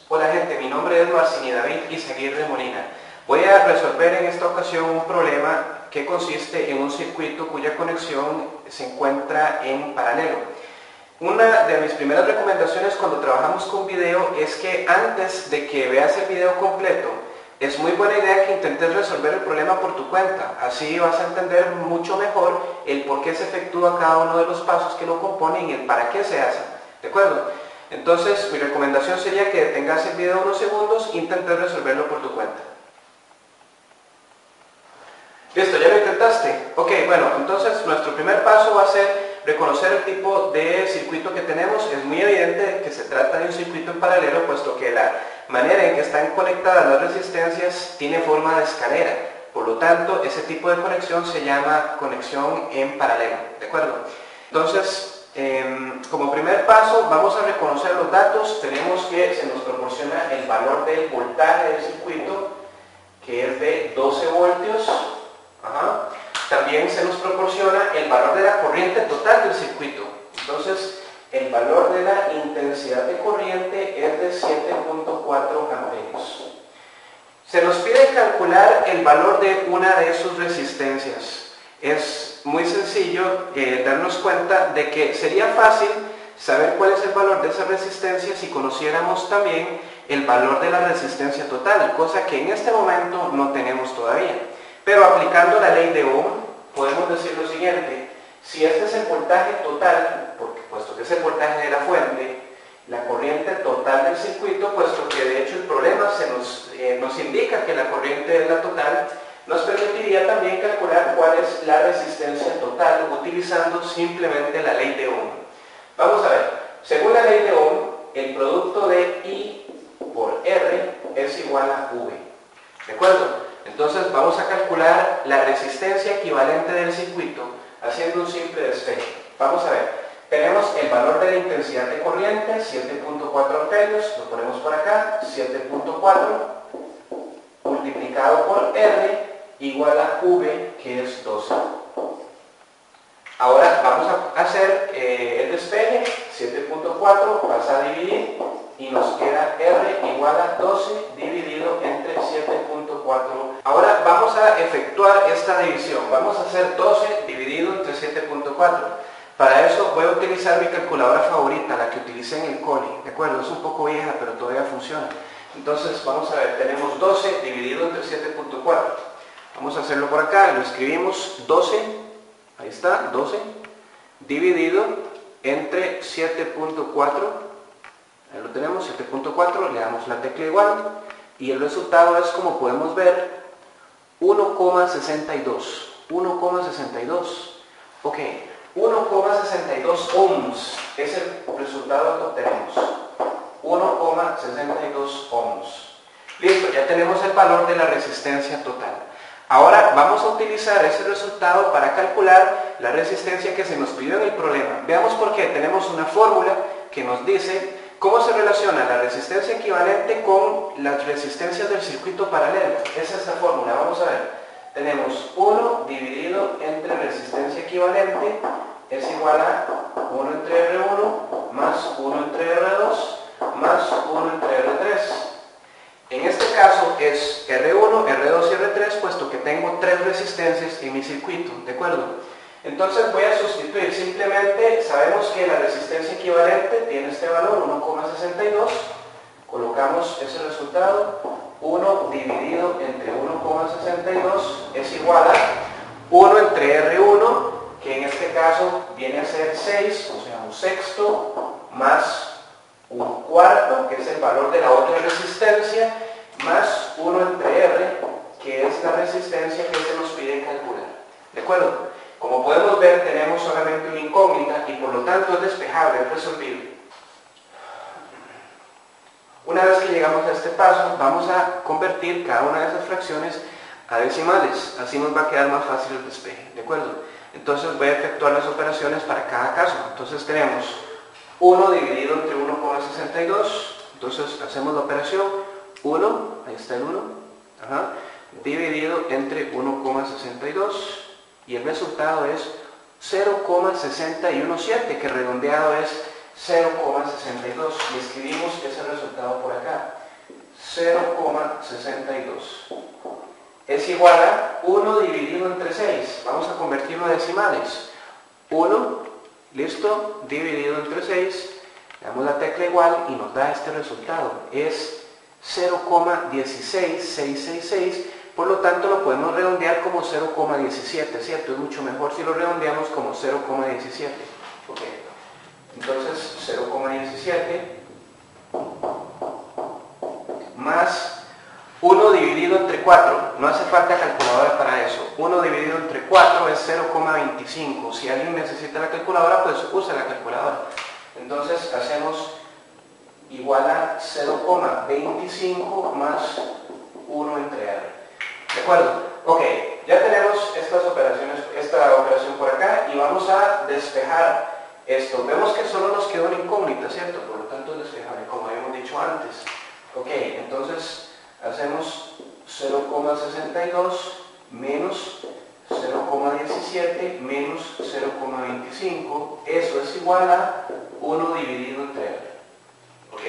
Hola gente, mi nombre es Marcini David Izaguirre Molina. Voy a resolver en esta ocasión un problema que consiste en un circuito cuya conexión se encuentra en paralelo. Una de mis primeras recomendaciones cuando trabajamos con video es que antes de que veas el video completo, es muy buena idea que intentes resolver el problema por tu cuenta. Así vas a entender mucho mejor el por qué se efectúa cada uno de los pasos que lo componen y el para qué se hacen. ¿De acuerdo? Entonces, mi recomendación sería que detengas el video unos segundos e intentes resolverlo por tu cuenta. ¿Listo? ¿Ya lo intentaste? Ok, bueno, entonces nuestro primer paso va a ser reconocer el tipo de circuito que tenemos. Es muy evidente que se trata de un circuito en paralelo, puesto que la manera en que están conectadas las resistencias tiene forma de escalera. Por lo tanto, ese tipo de conexión se llama conexión en paralelo. ¿De acuerdo? Entonces, como primer paso, vamos a reconocer los datos. Tenemos que se nos proporciona el valor del voltaje del circuito, que es de 12 voltios. También se nos proporciona el valor de la corriente total del circuito. Entonces, el valor de la intensidad de corriente es de 7.4 amperios. Se nos pide calcular el valor de una de sus resistencias. Es muy sencillo darnos cuenta de que sería fácil saber cuál es el valor de esa resistencia si conociéramos también el valor de la resistencia total, cosa que en este momento no tenemos todavía. Pero aplicando la ley de Ohm, podemos decir lo siguiente: si este es el voltaje total, puesto que es el voltaje de la fuente, la corriente total del circuito, puesto que de hecho el problema nos indica que la corriente es la total, nos permitiría también calcular cuál es la resistencia total utilizando simplemente la ley de Ohm. Vamos a ver, según la ley de Ohm, el producto de I por R es igual a V. ¿De acuerdo? Entonces vamos a calcular la resistencia equivalente del circuito haciendo un simple despeje. Vamos a ver, tenemos el valor de la intensidad de corriente, 7.4 amperios, lo ponemos por acá, 7.4 multiplicado por R igual a V, que es 12. Ahora vamos a hacer el despeje, 7.4 pasa a dividir y nos queda R igual a 12 dividido entre 7.4. Ahora vamos a efectuar esta división. Vamos a hacer 12 dividido entre 7.4. Para eso voy a utilizar mi calculadora favorita, la que utilicé en el cole. ¿De acuerdo? Es un poco vieja, pero todavía funciona. Entonces vamos a ver, tenemos 12 dividido entre 7.4. Vamos a hacerlo por acá, lo escribimos 12, ahí está, 12, dividido entre 7.4. Ahí lo tenemos, 7.4, le damos la tecla igual y el resultado es, como podemos ver, 1,62. 1,62. Ok, 1,62 ohms es el resultado que obtenemos. 1,62 ohms. Listo, ya tenemos el valor de la resistencia total. Ahora vamos a utilizar ese resultado para calcular la resistencia que se nos pidió en el problema. Veamos por qué. Tenemos una fórmula que nos dice cómo se relaciona la resistencia equivalente con las resistencias del circuito paralelo. Es esta fórmula, vamos a ver. Tenemos 1 dividido entre resistencia equivalente es igual a 1 entre R1 más 1 entre R2 más 1 entre R3. En este caso es R1, R2 y R3, puesto que tengo 3 resistencias en mi circuito, ¿de acuerdo? Entonces voy a sustituir, simplemente sabemos que la resistencia equivalente tiene este valor, 1,62, colocamos ese resultado, 1 dividido entre 1,62 es igual a 1 entre R1, que en este caso viene a ser 6, o sea, un sexto, más un cuarto, que es el valor de la otra resistencia, más 1 entre R, que es la resistencia que se nos pide calcular. ¿De acuerdo? Como podemos ver, tenemos solamente una incógnita y por lo tanto es despejable, es resolvible. Una vez que llegamos a este paso, vamos a convertir cada una de esas fracciones a decimales. Así nos va a quedar más fácil el despeje. ¿De acuerdo? Entonces voy a efectuar las operaciones para cada caso. Entonces tenemos 1 dividido entre 1,62. Entonces hacemos la operación 1, ahí está el 1, dividido entre 1,62 y el resultado es 0,617, que redondeado es 0,62 y escribimos ese resultado por acá. 0,62. Es igual a 1 dividido entre 6. Vamos a convertirlo a decimales. 1, listo, dividido entre 6. Le damos la tecla igual y nos da este resultado. Es 0,16666. Por lo tanto, lo podemos redondear como 0,17, ¿cierto? Es mucho mejor si lo redondeamos como 0,17. Ok. Entonces, 0,17 más 1 dividido entre 4. No hace falta calculadora para eso. 1 dividido entre 4 es 0,25. Si alguien necesita la calculadora, pues usa la calculadora. Entonces, hacemos igual a 0,25 más 1 entre R. ¿De acuerdo? Ok, ya tenemos esta operación por acá y vamos a despejar esto. Vemos que solo nos quedó una incógnita, ¿cierto? Por lo tanto, despejaré como habíamos dicho antes. Ok, entonces hacemos 0,62 menos 0,17 menos 0,25. Eso es igual a 1 dividido entre R. Ok,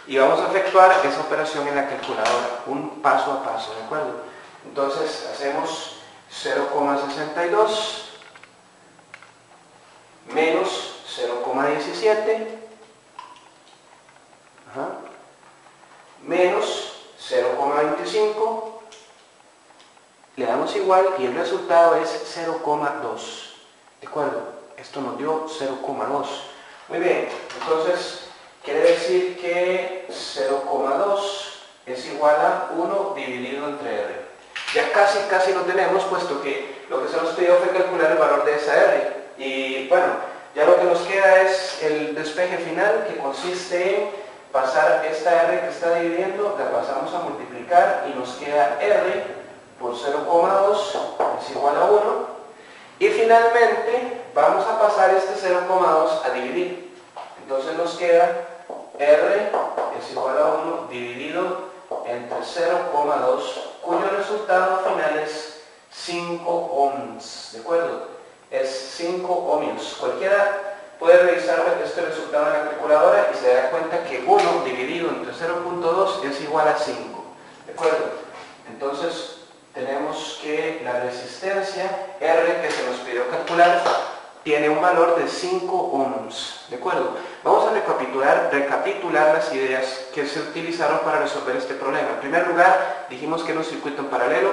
y vamos a efectuar esa operación en la calculadora, un paso a paso, ¿de acuerdo? Entonces hacemos 0,62 menos 0,17 menos 0,25, le damos igual y el resultado es 0,2. ¿De acuerdo? Esto nos dio 0,2. Muy bien, entonces quiere decir que 0,2 es igual a 1 dividido entre R. Ya casi lo tenemos, puesto que lo que se nos pidió fue calcular el valor de esa R. Y bueno, ya lo que nos queda es el despeje final, que consiste en pasar esta R que está dividiendo, la pasamos a multiplicar y nos queda R por 0,2 es igual a 1. Y finalmente vamos a pasar este 0,2 a dividir. Entonces nos queda R es igual a 1 dividido entre 0,2, cuyo resultado final es 5 ohms, ¿de acuerdo? Es 5 ohms. Cualquiera puede revisar este resultado en la calculadora y se da cuenta que 1 dividido entre 0,2 es igual a 5, ¿de acuerdo? Entonces tenemos que la resistencia R que se nos pidió calcular tiene un valor de 5 ohms, ¿de acuerdo? Vamos a recapitular las ideas que se utilizaron para resolver este problema. En primer lugar, dijimos que era un circuito en paralelo.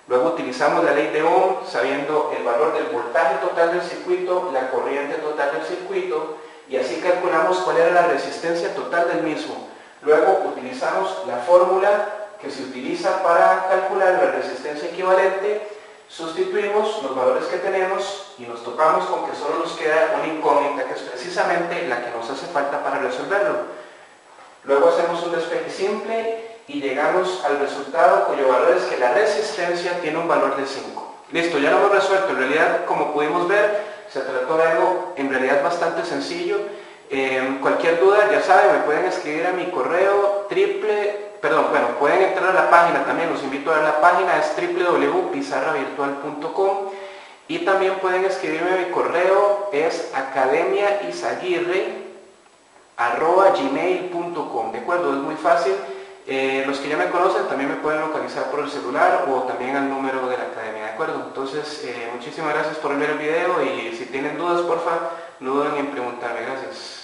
Luego utilizamos la ley de Ohm, sabiendo el valor del voltaje total del circuito, la corriente total del circuito, y así calculamos cuál era la resistencia total del mismo. Luego utilizamos la fórmula que se utiliza para calcular la resistencia equivalente. Sustituimos los valores que tenemos y nos topamos con que solo nos queda una incógnita, que es precisamente la que nos hace falta para resolverlo. Luego hacemos un despeje simple y llegamos al resultado cuyo valor es que la resistencia tiene un valor de 5. Listo, ya lo hemos resuelto. En realidad, como pudimos ver, se trató de algo en realidad bastante sencillo. Cualquier duda, ya saben, me pueden escribir a mi correo pueden entrar a la página también, los invito a ver la página, es www.pizarravirtual.com, y también pueden escribirme a mi correo, es academiaizaguirre@gmail.com, ¿de acuerdo? Es muy fácil. Los que ya me conocen también me pueden localizar por el celular o también al número de la academia, ¿de acuerdo? Entonces, muchísimas gracias por ver el video y si tienen dudas, porfa, no duden en preguntarme. Gracias.